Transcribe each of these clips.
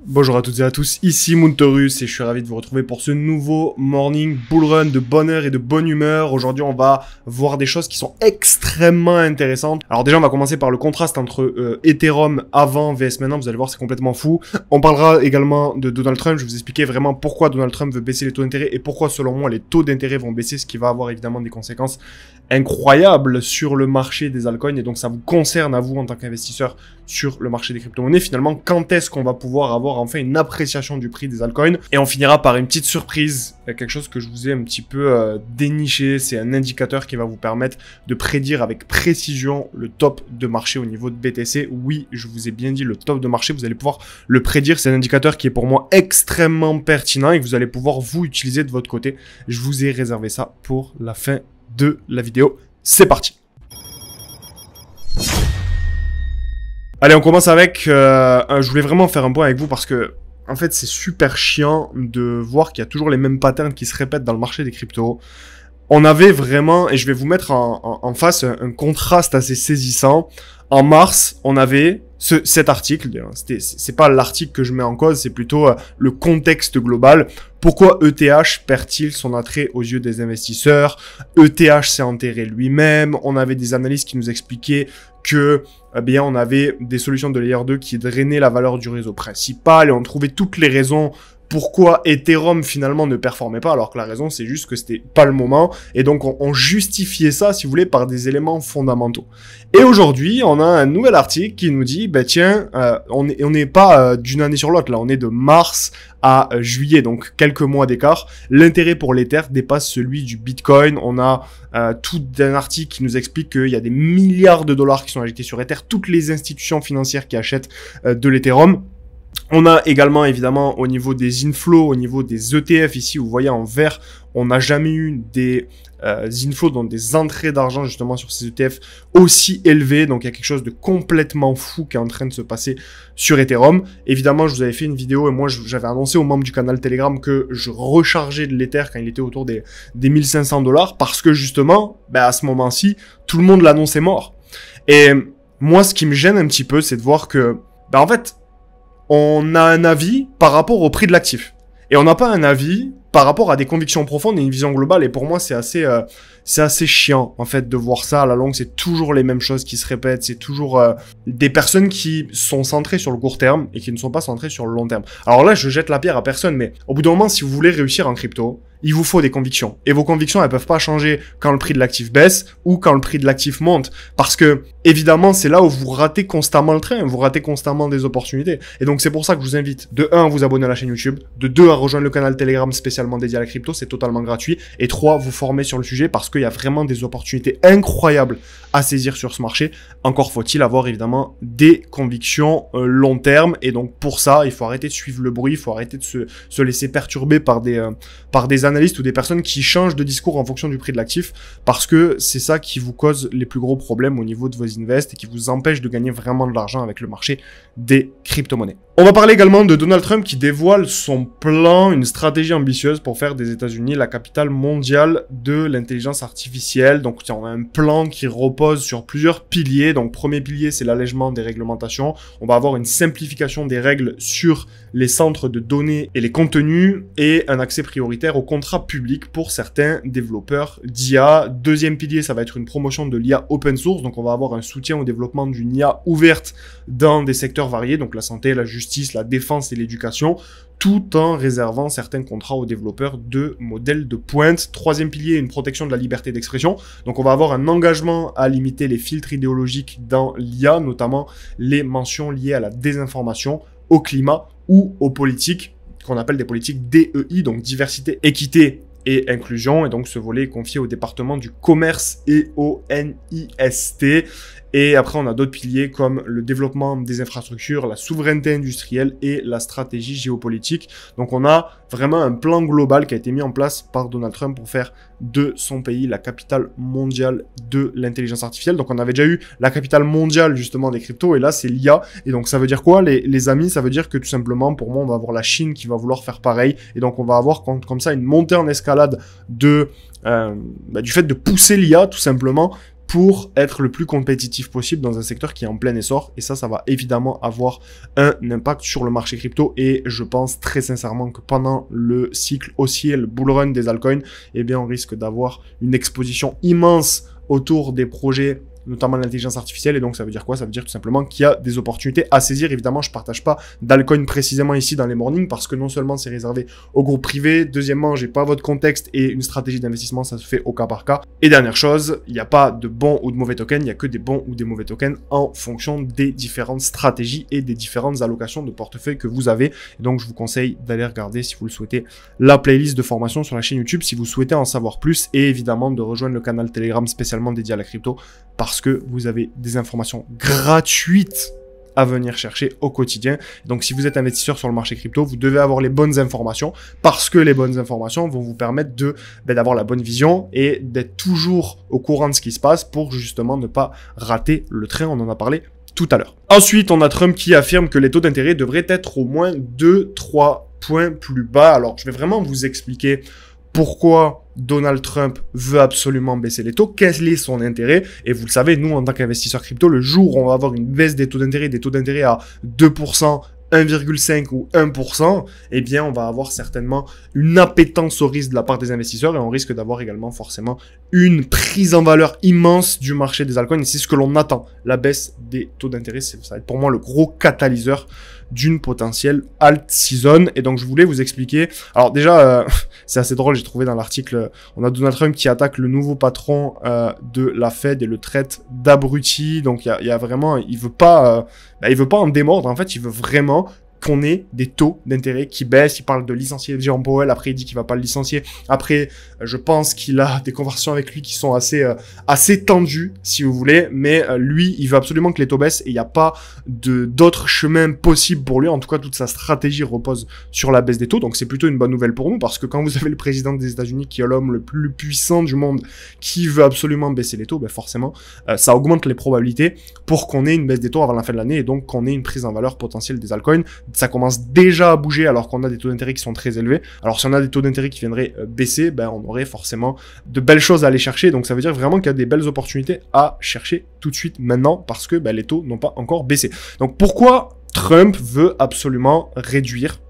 Bonjour à toutes et à tous, ici Moontorus et je suis ravi de vous retrouver pour ce nouveau morning bull run de bonne heure et de bonne humeur. Aujourd'hui on va voir des choses qui sont extrêmement intéressantes. Alors déjà on va commencer par le contraste entre Ethereum avant vs maintenant, vous allez voir c'est complètement fou. On parlera également de Donald Trump, je vais vous expliquer vraiment pourquoi Donald Trump veut baisser les taux d'intérêt et pourquoi selon moi les taux d'intérêt vont baisser, ce qui va avoir évidemment des conséquences incroyables sur le marché des altcoins et donc ça vous concerne à vous en tant qu'investisseur sur le marché des crypto-monnaies. Finalement, quand est-ce qu'on va pouvoir avoir enfin une appréciation du prix des altcoins? Et on finira par une petite surprise, quelque chose que je vous ai un petit peu déniché. C'est un indicateur qui va vous permettre de prédire avec précision le top de marché au niveau de BTC. Oui, je vous ai bien dit le top de marché, vous allez pouvoir le prédire. C'est un indicateur qui est pour moi extrêmement pertinent et que vous allez pouvoir vous utiliser de votre côté. Je vous ai réservé ça pour la fin de la vidéo. C'est parti! Allez, on commence avec... je voulais vraiment faire un point avec vous parce que, en fait, c'est super chiant de voir qu'il y a toujours les mêmes patterns qui se répètent dans le marché des cryptos. On avait vraiment, et je vais vous mettre en face un contraste assez saisissant. En mars, on avait cet article. C'est pas l'article que je mets en cause, c'est plutôt le contexte global. Pourquoi ETH perd-il son attrait aux yeux des investisseurs? ETH s'est enterré lui-même. On avait des analystes qui nous expliquaient que on avait des solutions de layer 2 qui drainaient la valeur du réseau principal et on trouvait toutes les raisons pourquoi Ethereum finalement ne performait pas, alors que la raison c'est juste que c'était pas le moment, et donc on justifiait ça, si vous voulez, par des éléments fondamentaux. Et aujourd'hui, on a un nouvel article qui nous dit, tiens, on n'est pas d'une année sur l'autre, là, on est de mars à juillet, donc quelques mois d'écart. L'intérêt pour l'Ether dépasse celui du Bitcoin. On a tout un article qui nous explique qu'il y a des milliards de dollars qui sont injectés sur Ether, toutes les institutions financières qui achètent de l'Ethereum. On a également, évidemment, au niveau des inflows, au niveau des ETF, ici, vous voyez en vert, on n'a jamais eu des inflows, donc des entrées d'argent, justement, sur ces ETF aussi élevées. Donc, il y a quelque chose de complètement fou qui est en train de se passer sur Ethereum. Évidemment, je vous avais fait une vidéo et moi, j'avais annoncé aux membres du canal Telegram que je rechargeais de l'Ether quand il était autour des 1500 dollars parce que, justement, à ce moment-ci, tout le monde l'annonçait mort. Et moi, ce qui me gêne un petit peu, c'est de voir que, en fait, on a un avis par rapport au prix de l'actif. Et on n'a pas un avis par rapport à des convictions profondes et une vision globale. Et pour moi, c'est assez chiant, en fait, de voir ça à la longue. C'est toujours les mêmes choses qui se répètent. C'est toujours des personnes qui sont centrées sur le court terme et qui ne sont pas centrées sur le long terme. Alors là, je jette la pierre à personne, mais au bout d'un moment, si vous voulez réussir en crypto, il vous faut des convictions. Et vos convictions, elles peuvent pas changer quand le prix de l'actif baisse ou quand le prix de l'actif monte. Parce que, évidemment, c'est là où vous ratez constamment le train, vous ratez constamment des opportunités. Et donc, c'est pour ça que je vous invite, de 1, à vous abonner à la chaîne YouTube, de 2, à rejoindre le canal Telegram spécialement dédié à la crypto, c'est totalement gratuit, et 3, vous former sur le sujet parce qu'il y a vraiment des opportunités incroyables à saisir sur ce marché. Encore faut-il avoir, évidemment, des convictions long terme. Et donc, pour ça, il faut arrêter de suivre le bruit, il faut arrêter de se laisser perturber par des analystes ou des personnes qui changent de discours en fonction du prix de l'actif, parce que c'est ça qui vous cause les plus gros problèmes au niveau de vos invests et qui vous empêche de gagner vraiment de l'argent avec le marché des crypto-monnaies. On va parler également de Donald Trump qui dévoile son plan, une stratégie ambitieuse pour faire des États-Unis la capitale mondiale de l'intelligence artificielle. Donc on a un plan qui repose sur plusieurs piliers. Donc premier pilier, c'est l'allègement des réglementations. On va avoir une simplification des règles sur les centres de données et les contenus et un accès prioritaire aux contrats publics pour certains développeurs d'IA. Deuxième pilier, ça va être une promotion de l'IA open source. Donc on va avoir un soutien au développement d'une IA ouverte dans des secteurs variés, donc la santé, la justice, la défense et l'éducation, tout en réservant certains contrats aux développeurs de modèles de pointe. Troisième pilier, une protection de la liberté d'expression. Donc on va avoir un engagement à limiter les filtres idéologiques dans l'IA, notamment les mentions liées à la désinformation, au climat ou aux politiques qu'on appelle des politiques DEI, donc diversité, équité et inclusion. Et donc ce volet est confié au département du commerce et au NIST. Et après, on a d'autres piliers comme le développement des infrastructures, la souveraineté industrielle et la stratégie géopolitique. Donc, on a vraiment un plan global qui a été mis en place par Donald Trump pour faire de son pays la capitale mondiale de l'intelligence artificielle. Donc, on avait déjà eu la capitale mondiale, justement, des cryptos, et là, c'est l'IA. Et donc, ça veut dire quoi, les amis? Ça veut dire que, tout simplement, pour moi, on va avoir la Chine qui va vouloir faire pareil. Et donc, on va avoir comme ça une montée en escalade du fait de pousser l'IA, tout simplement, pour être le plus compétitif possible dans un secteur qui est en plein essor. Et ça va évidemment avoir un impact sur le marché crypto. Et je pense très sincèrement que pendant le cycle haussier, le bull run des altcoins, eh bien, on risque d'avoir une exposition immense autour des projets, notamment l'intelligence artificielle. Et donc, ça veut dire quoi? Ça veut dire tout simplement qu'il y a des opportunités à saisir. Évidemment, je partage pas d'altcoin précisément ici dans les mornings parce que non seulement c'est réservé au groupe privé, deuxièmement, j'ai pas votre contexte et une stratégie d'investissement, ça se fait au cas par cas. Et dernière chose, il n'y a pas de bons ou de mauvais tokens, il n'y a que des bons ou des mauvais tokens en fonction des différentes stratégies et des différentes allocations de portefeuille que vous avez. Et donc, je vous conseille d'aller regarder, si vous le souhaitez, la playlist de formation sur la chaîne YouTube si vous souhaitez en savoir plus et évidemment de rejoindre le canal Telegram spécialement dédié à la crypto parce que vous avez des informations gratuites à venir chercher au quotidien. Donc, si vous êtes investisseur sur le marché crypto, vous devez avoir les bonnes informations parce que les bonnes informations vont vous permettre d'avoir la bonne vision et d'être toujours au courant de ce qui se passe pour justement ne pas rater le train. On en a parlé tout à l'heure. Ensuite, on a Trump qui affirme que les taux d'intérêt devraient être au moins 2-3 points plus bas. Alors, je vais vraiment vous expliquer pourquoi Donald Trump veut absolument baisser les taux, quel est son intérêt, et vous le savez, nous, en tant qu'investisseurs crypto, le jour où on va avoir une baisse des taux d'intérêt à 2%, 1,5 ou 1%, eh bien, on va avoir certainement une appétence au risque de la part des investisseurs et on risque d'avoir également forcément une prise en valeur immense du marché des altcoins et c'est ce que l'on attend. La baisse des taux d'intérêt, ça va être pour moi le gros catalyseur d'une potentielle alt season. Et donc, je voulais vous expliquer. Alors déjà, c'est assez drôle, j'ai trouvé dans l'article, on a Donald Trump qui attaque le nouveau patron de la Fed et le traite d'abruti. Donc, il y a vraiment, il veut pas en démordre. En fait, il veut vraiment qu'on ait des taux d'intérêt qui baissent. Il parle de licencier Jérôme Powell. Après, il dit qu'il va pas le licencier. Après, je pense qu'il a des conversations avec lui qui sont assez tendues, si vous voulez. Mais lui, il veut absolument que les taux baissent et il n'y a pas d'autre chemin possible pour lui. En tout cas, toute sa stratégie repose sur la baisse des taux. Donc, c'est plutôt une bonne nouvelle pour nous parce que quand vous avez le président des États-Unis qui est l'homme le plus puissant du monde qui veut absolument baisser les taux, ben forcément, ça augmente les probabilités pour qu'on ait une baisse des taux avant la fin de l'année et donc qu'on ait une prise en valeur potentielle des altcoins. Ça commence déjà à bouger alors qu'on a des taux d'intérêt qui sont très élevés. Alors si on a des taux d'intérêt qui viendraient baisser, ben on aurait forcément de belles choses à aller chercher. Donc ça veut dire vraiment qu'il y a des belles opportunités à chercher tout de suite maintenant parce que ben, les taux n'ont pas encore baissé. Donc pourquoi Trump veut absolument réduire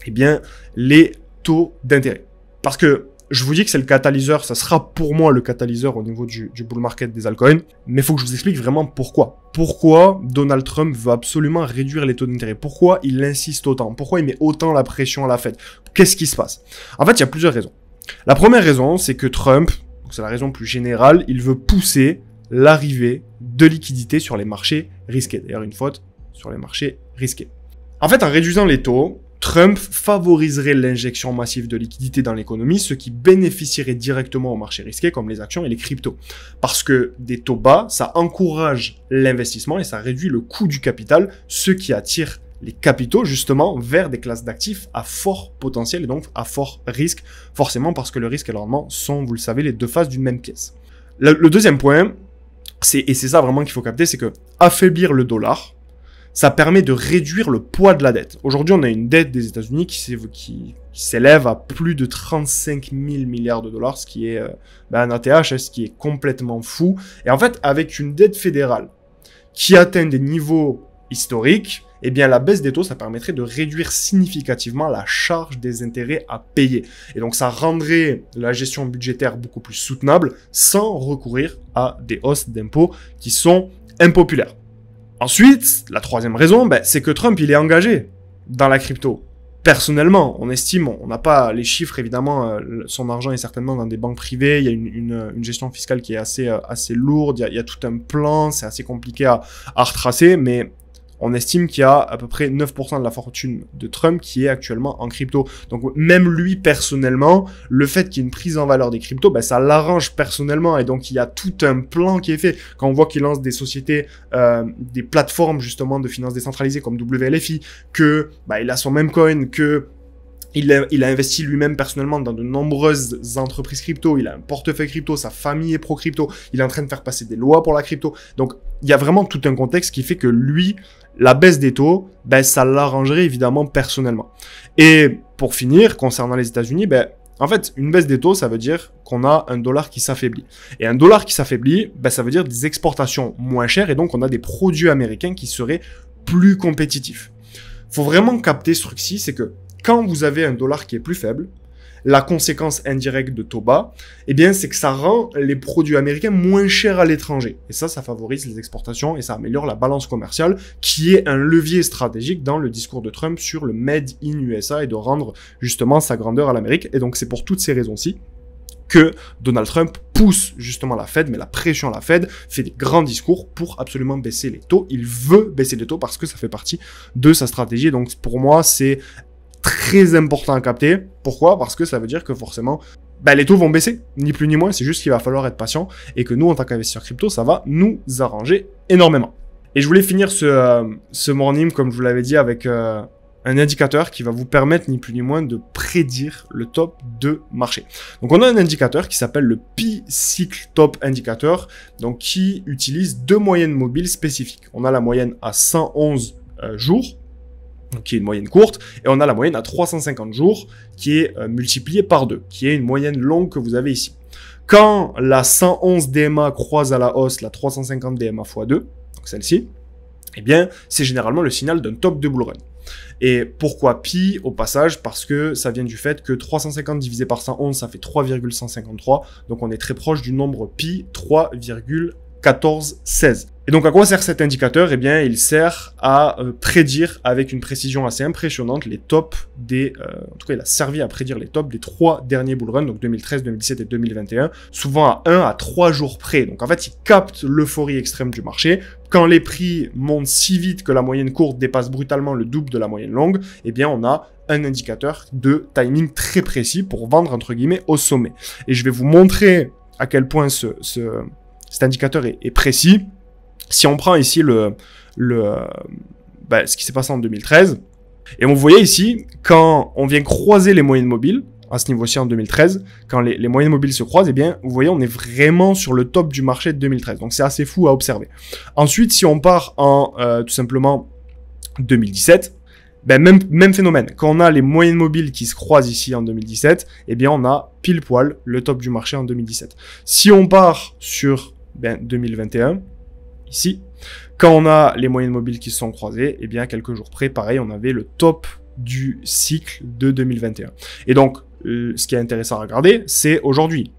les taux d'intérêt? Parce que je vous dis que c'est le catalyseur, ça sera pour moi le catalyseur au niveau du bull market des altcoins, mais il faut que je vous explique vraiment pourquoi. Pourquoi Donald Trump veut absolument réduire les taux d'intérêt? Pourquoi il insiste autant? Pourquoi il met autant la pression à la Fed? Qu'est-ce qui se passe? En fait, il y a plusieurs raisons. La première raison, c'est que Trump, c'est la raison plus générale, il veut pousser l'arrivée de liquidités sur les marchés risqués. D'ailleurs, une faute sur les marchés risqués. En fait, en réduisant les taux, Trump favoriserait l'injection massive de liquidités dans l'économie, ce qui bénéficierait directement aux marchés risqués comme les actions et les cryptos. Parce que des taux bas, ça encourage l'investissement et ça réduit le coût du capital, ce qui attire les capitaux justement vers des classes d'actifs à fort potentiel et donc à fort risque, forcément parce que le risque et le rendement sont, vous le savez, les deux faces d'une même pièce. Le deuxième point, et c'est ça vraiment qu'il faut capter, c'est que affaiblir le dollar, ça permet de réduire le poids de la dette. Aujourd'hui, on a une dette des États-Unis qui s'élève à plus de 35 000 milliards de dollars, ce qui est un ATH, ce qui est complètement fou. Et en fait, avec une dette fédérale qui atteint des niveaux historiques, eh bien, la baisse des taux, ça permettrait de réduire significativement la charge des intérêts à payer. Et donc, ça rendrait la gestion budgétaire beaucoup plus soutenable sans recourir à des hausses d'impôts qui sont impopulaires. Ensuite, la troisième raison, c'est que Trump, il est engagé dans la crypto. Personnellement, on estime, on n'a pas les chiffres, évidemment, son argent est certainement dans des banques privées, il y a une gestion fiscale qui est assez lourde, il y a tout un plan, c'est assez compliqué à retracer, mais on estime qu'il y a à peu près 9% de la fortune de Trump qui est actuellement en crypto. Donc même lui personnellement, le fait qu'il y ait une prise en valeur des cryptos, ça l'arrange personnellement et donc il y a tout un plan qui est fait. Quand on voit qu'il lance des sociétés, des plateformes justement de finances décentralisées comme WLFI, que il a son même coin, que il a investi lui-même personnellement dans de nombreuses entreprises crypto, il a un portefeuille crypto, sa famille est pro-crypto, il est en train de faire passer des lois pour la crypto. Donc, il y a vraiment tout un contexte qui fait que lui, la baisse des taux, ça l'arrangerait évidemment personnellement. Et pour finir, concernant les États-Unis, En fait, une baisse des taux, ça veut dire qu'on a un dollar qui s'affaiblit. Et un dollar qui s'affaiblit, ben, ça veut dire des exportations moins chères et donc on a des produits américains qui seraient plus compétitifs. Faut vraiment capter ce truc-ci, c'est que quand vous avez un dollar qui est plus faible, la conséquence indirecte de taux bas, eh bien, c'est que ça rend les produits américains moins chers à l'étranger. Et ça favorise les exportations et ça améliore la balance commerciale, qui est un levier stratégique dans le discours de Trump sur le Made in USA et de rendre justement sa grandeur à l'Amérique. Et donc, c'est pour toutes ces raisons-ci que Donald Trump pousse justement la Fed, mais la pression à la Fed, fait des grands discours pour absolument baisser les taux. Il veut baisser les taux parce que ça fait partie de sa stratégie. Donc, pour moi, c'est très important à capter. Pourquoi? Parce que ça veut dire que forcément, les taux vont baisser, ni plus ni moins. C'est juste qu'il va falloir être patient et que nous, en tant qu'investisseurs crypto, ça va nous arranger énormément. Et je voulais finir ce morning, comme je vous l'avais dit, avec un indicateur qui va vous permettre, ni plus ni moins, de prédire le top de marché. Donc, on a un indicateur qui s'appelle le P-Cycle Top Indicator, donc qui utilise deux moyennes mobiles spécifiques. On a la moyenne à 111 jours, qui est une moyenne courte, et on a la moyenne à 350 jours, qui est multipliée par 2, qui est une moyenne longue que vous avez ici. Quand la 111 DMA croise à la hausse la 350 DMA x 2, donc celle-ci, eh bien, c'est généralement le signal d'un top de bull run. Et pourquoi pi au passage? Parce que ça vient du fait que 350 divisé par 111, ça fait 3,153, donc on est très proche du nombre pi, 3,1416. Et donc, à quoi sert cet indicateur? Eh bien, il sert à prédire avec une précision assez impressionnante les tops des... en tout cas, il a servi à prédire les tops des 3 derniers bull runs, donc 2013, 2017 et 2021, souvent à 1 à 3 jours près. Donc, en fait, il capte l'euphorie extrême du marché. Quand les prix montent si vite que la moyenne courte dépasse brutalement le double de la moyenne longue, eh bien, on a un indicateur de timing très précis pour vendre, entre guillemets, au sommet. Et je vais vous montrer à quel point cet indicateur est précis. Si on prend ici ce qui s'est passé en 2013, et vous voyez ici, quand on vient croiser les moyennes mobiles, à ce niveau-ci en 2013, quand les moyennes mobiles se croisent, eh bien, vous voyez, on est vraiment sur le top du marché de 2013. Donc, c'est assez fou à observer. Ensuite, si on part en, tout simplement, 2017, même phénomène. Quand on a les moyennes mobiles qui se croisent ici en 2017, eh bien, on a pile poil le top du marché en 2017. Si on part sur, 2021, ici, quand on a les moyennes mobiles qui se sont croisées, eh bien, quelques jours près, pareil, on avait le top du cycle de 2021. Et donc, ce qui est intéressant à regarder, c'est aujourd'hui.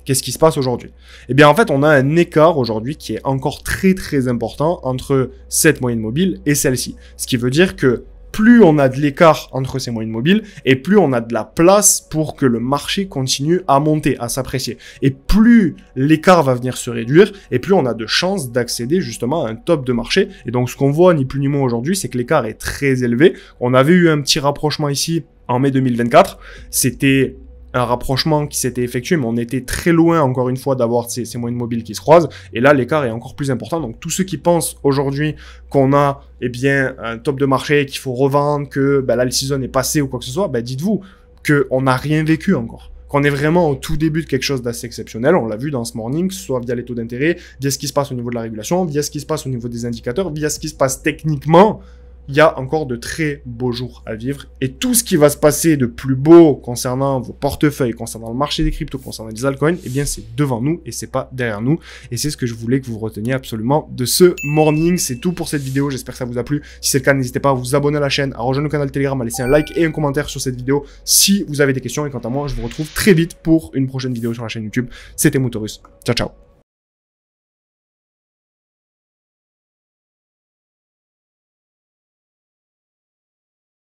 Qu'est-ce qui se passe aujourd'hui? Eh bien, en fait, on a un écart aujourd'hui qui est encore très, très important entre cette moyenne mobile et celle-ci. Ce qui veut dire que plus on a de l'écart entre ces moyennes mobiles, et plus on a de la place pour que le marché continue à monter, à s'apprécier. Et plus l'écart va venir se réduire, et plus on a de chances d'accéder justement à un top de marché. Et donc, ce qu'on voit ni plus ni moins aujourd'hui, c'est que l'écart est très élevé. On avait eu un petit rapprochement ici en mai 2024. C'était un rapprochement qui s'était effectué, mais on était très loin, encore une fois, d'avoir ces moyennes mobiles qui se croisent. Et là, l'écart est encore plus important. Donc, tous ceux qui pensent aujourd'hui qu'on a, un top de marché, qu'il faut revendre, que là, le season est passé ou quoi que ce soit, dites-vous qu'on n'a rien vécu encore. Qu'on est vraiment au tout début de quelque chose d'assez exceptionnel. On l'a vu dans ce morning, que ce soit via les taux d'intérêt, via ce qui se passe au niveau de la régulation, via ce qui se passe au niveau des indicateurs, via ce qui se passe techniquement. Il y a encore de très beaux jours à vivre. Et tout ce qui va se passer de plus beau concernant vos portefeuilles, concernant le marché des cryptos, concernant les altcoins, eh bien, c'est devant nous et c'est pas derrière nous. Et c'est ce que je voulais que vous reteniez absolument de ce morning. C'est tout pour cette vidéo. J'espère que ça vous a plu. Si c'est le cas, n'hésitez pas à vous abonner à la chaîne, à rejoindre le canal Telegram, à laisser un like et un commentaire sur cette vidéo si vous avez des questions. Et quant à moi, je vous retrouve très vite pour une prochaine vidéo sur la chaîne YouTube. C'était Moutorus. Ciao, ciao.